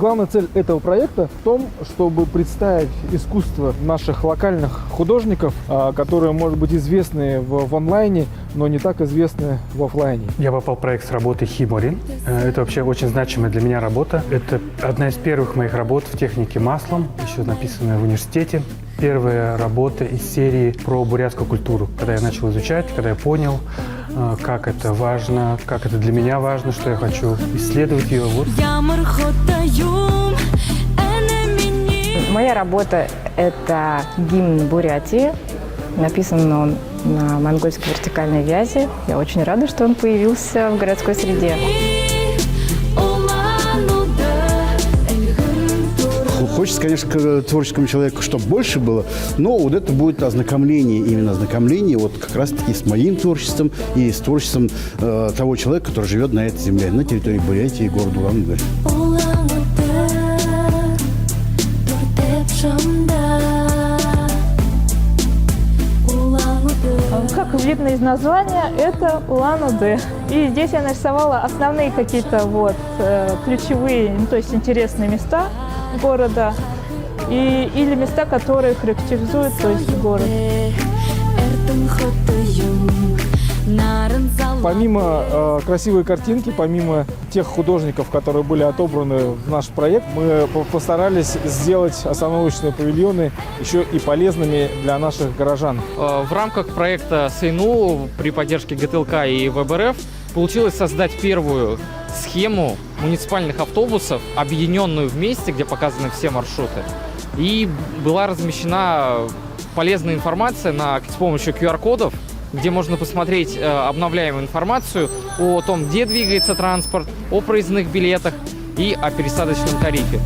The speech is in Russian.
главная цель этого проекта в том, чтобы представить искусство наших локальных художников, которые, может быть, известны в онлайне, но не так известны в офлайне. Я попал в проект с работы Химори. Это вообще очень значимая для меня работа. Это одна из первых моих работ в технике маслом, еще написанная в университете. Первая работа из серии про бурятскую культуру. Когда я начал изучать, когда я понял, как это важно, как это для меня важно, что я хочу исследовать ее. Вот. Моя работа – это гимн Бурятии. Написан он на монгольской вертикальной вязи. Я очень рада, что он появился в городской среде. Хочется, конечно, к творческому человеку, чтобы больше было, но вот это будет ознакомление, именно ознакомление вот как раз-таки с моим творчеством и с творчеством того человека, который живет на этой земле, на территории Бурятии и города Улан-Удэ. Как видно из названия, это Улан-Удэ. И здесь я нарисовала основные какие-то ключевые, то есть интересные места города или места, которые характеризуют, то есть город. Помимо красивой картинки, помимо тех художников, которые были отобраны в наш проект, мы постарались сделать остановочные павильоны еще и полезными для наших горожан. В рамках проекта СНУ при поддержке ГТЛК и ВБРФ получилось создать первую схему муниципальных автобусов, объединенную вместе, где показаны все маршруты. И была размещена полезная информация с помощью QR-кодов, где можно посмотреть обновляемую информацию о том, где двигается транспорт, о проездных билетах и о пересадочном тарифе.